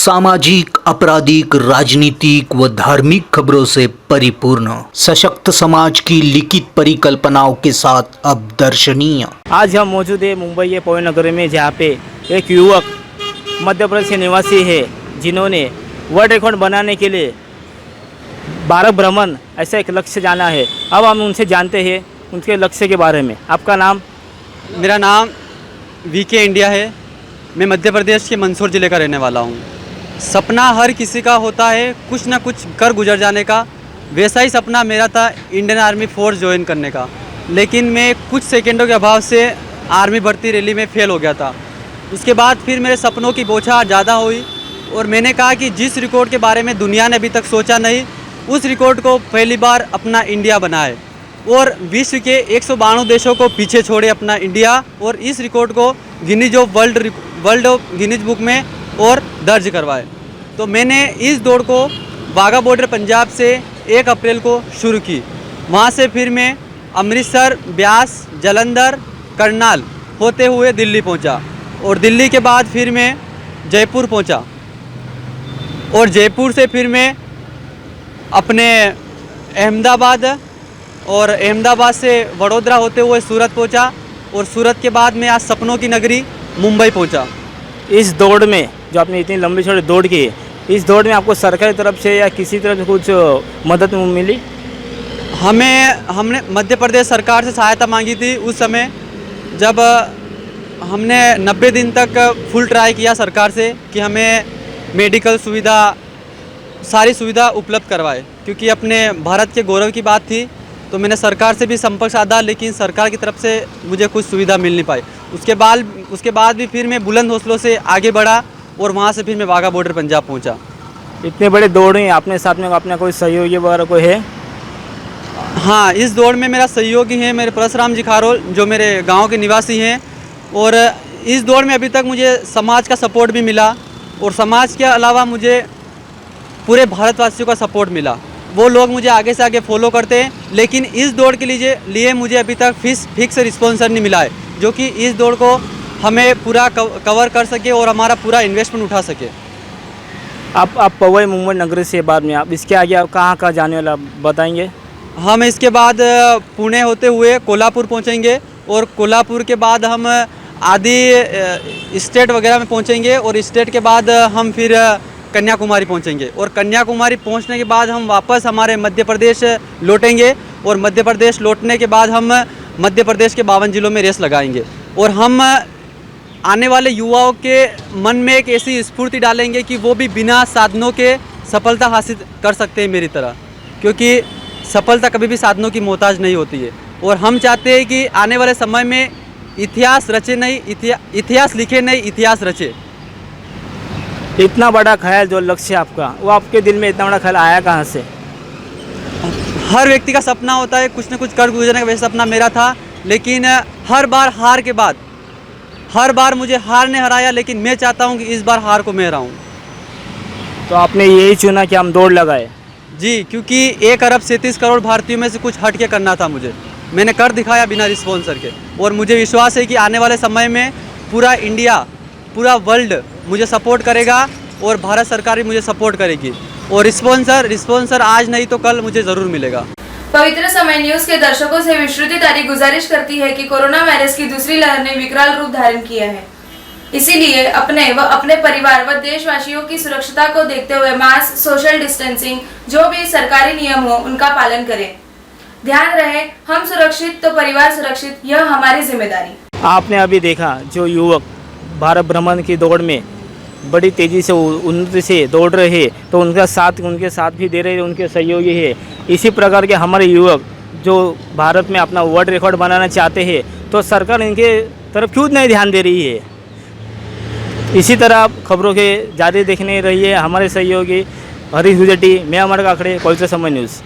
सामाजिक, आपराधिक, राजनीतिक व धार्मिक खबरों से परिपूर्ण सशक्त समाज की लिखित परिकल्पनाओं के साथ अब दर्शनीय। आज हम मौजूद है मुंबई के पवन नगर में, जहाँ पे एक युवक मध्य प्रदेश के निवासी है जिन्होंने वर्ल्ड रिकॉर्ड बनाने के लिए भारत भ्रमण ऐसा एक लक्ष्य जाना है। अब हम उनसे जानते हैं उनके लक्ष्य के बारे में। आपका नाम? मेरा नाम वीके इंडिया है। मैं मध्य प्रदेश के मंदसौर ज़िले का रहने वाला हूँ। सपना हर किसी का होता है कुछ ना कुछ कर गुजर जाने का। वैसा ही सपना मेरा था इंडियन आर्मी फोर्स ज्वाइन करने का, लेकिन मैं कुछ सेकंडों के अभाव से आर्मी भर्ती रैली में फेल हो गया था। उसके बाद फिर मेरे सपनों की बौछार ज़्यादा हुई और मैंने कहा कि जिस रिकॉर्ड के बारे में दुनिया ने अभी तक सोचा नहीं, उस रिकॉर्ड को पहली बार अपना इंडिया बनाए और विश्व के 192 देशों को पीछे छोड़े अपना इंडिया, और इस रिकॉर्ड को वर्ल्ड ऑफ गिनीज बुक में और दर्ज करवाए। तो मैंने इस दौड़ को वाघा बॉर्डर पंजाब से 1 अप्रैल को शुरू की। वहाँ से फिर मैं अमृतसर, ब्यास, जालंधर, करनाल होते हुए दिल्ली पहुँचा और दिल्ली के बाद फिर मैं जयपुर पहुँचा और जयपुर से फिर मैं अपने अहमदाबाद और अहमदाबाद से वडोदरा होते हुए सूरत पहुँचा और सूरत के बाद मैं आज सपनों की नगरी मुंबई पहुँचा। इस दौड़ में जो आपने इतनी लंबी चौड़ी दौड़ की, इस दौड़ में आपको सरकारी तरफ से या किसी तरफ से कुछ मदद मिली? हमने मध्य प्रदेश सरकार से सहायता मांगी थी उस समय, जब हमने 90 दिन तक फुल ट्राई किया सरकार से कि हमें मेडिकल सुविधा, सारी सुविधा उपलब्ध करवाए, क्योंकि अपने भारत के गौरव की बात थी। तो मैंने सरकार से भी संपर्क साधा, लेकिन सरकार की तरफ से मुझे कुछ सुविधा मिल नहीं पाई। उसके बाद भी फिर मैं बुलंद हौसलों से आगे बढ़ा और वहाँ से फिर मैं वाघा बॉर्डर पंजाब पहुँचा। इतने बड़े दौड़ हैं, अपने साथ में अपना कोई सहयोगी वगैरह कोई है? हाँ, इस दौड़ में मेरा सहयोगी है मेरे परशुराम जी खारोल, जो मेरे गांव के निवासी हैं। और इस दौड़ में अभी तक मुझे समाज का सपोर्ट भी मिला और समाज के अलावा मुझे पूरे भारतवासियों का सपोर्ट मिला। वो लोग मुझे आगे से आगे फॉलो करते हैं, लेकिन इस दौड़ के लिए मुझे अभी तक फिक्स रिस्पॉन्सर नहीं मिला है, जो कि इस दौड़ को हमें पूरा कवर कर सके और हमारा पूरा इन्वेस्टमेंट उठा सके। आप पवई मुंबई नगरी से बाद में आप इसके आगे आप कहाँ जाने वाला बताएंगे? हम इसके बाद पुणे होते हुए कोल्हापुर पहुंचेंगे और कोल्हापुर के बाद हम आदि स्टेट वगैरह में पहुंचेंगे और स्टेट के बाद हम फिर कन्याकुमारी पहुंचेंगे और कन्याकुमारी पहुंचने के बाद हम वापस हमारे मध्य प्रदेश लौटेंगे और मध्य प्रदेश लौटने के बाद हम मध्य प्रदेश के 52 जिलों में रेस लगाएंगे और हम आने वाले युवाओं के मन में एक ऐसी स्फूर्ति डालेंगे कि वो भी बिना साधनों के सफलता हासिल कर सकते हैं मेरी तरह, क्योंकि सफलता कभी भी साधनों की मोहताज नहीं होती है। और हम चाहते हैं कि आने वाले समय में इतिहास रचे नहीं, इतिहास लिखे नहीं, इतिहास रचे। इतना बड़ा ख्याल, जो लक्ष्य आपका, वो आपके दिल में इतना बड़ा ख्याल आया कहाँ से? हर व्यक्ति का सपना होता है कुछ न कुछ कर गुजरने का, वैसा सपना मेरा था। लेकिन हर बार हार के बाद, हर बार मुझे हार ने हराया, लेकिन मैं चाहता हूं कि इस बार हार को मैं हराऊं। तो आपने यही चुना कि हम दौड़ लगाए? जी, क्योंकि 1 अरब 37 करोड़ भारतीयों में से कुछ हट के करना था मुझे। मैंने कर दिखाया बिना रिस्पॉन्सर के, और मुझे विश्वास है कि आने वाले समय में पूरा इंडिया, पूरा वर्ल्ड मुझे सपोर्ट करेगा और भारत सरकार भी मुझे सपोर्ट करेगी। और रिस्पॉन्सर आज नहीं तो कल मुझे ज़रूर मिलेगा। पवित्र समय न्यूज के दर्शकों से विश्रुति तारी गुजारिश करती है कि कोरोना वायरस की दूसरी लहर ने विकराल रूप धारण किया है, इसीलिए अपने व अपने परिवार व देशवासियों की सुरक्षता को देखते हुए मास्क, सोशल डिस्टेंसिंग, जो भी सरकारी नियम हो उनका पालन करें। ध्यान रहे, हम सुरक्षित तो परिवार सुरक्षित, यह हमारी जिम्मेदारी। आपने अभी देखा जो युवक भारत भ्रमण की दौड़ में बड़ी तेज़ी से उन्नति से दौड़ रहे हैं, तो उनके साथ भी दे रहे हैं उनके सहयोगी है। इसी प्रकार के हमारे युवक जो भारत में अपना वर्ल्ड रिकॉर्ड बनाना चाहते हैं, तो सरकार इनके तरफ क्यों नहीं ध्यान दे रही है? इसी तरह आप खबरों के ज़्यादा देखने रहिए। हमारे सहयोगी हरीश गुजटी, मैं अमर काकड़े, पवित्र समय न्यूज़।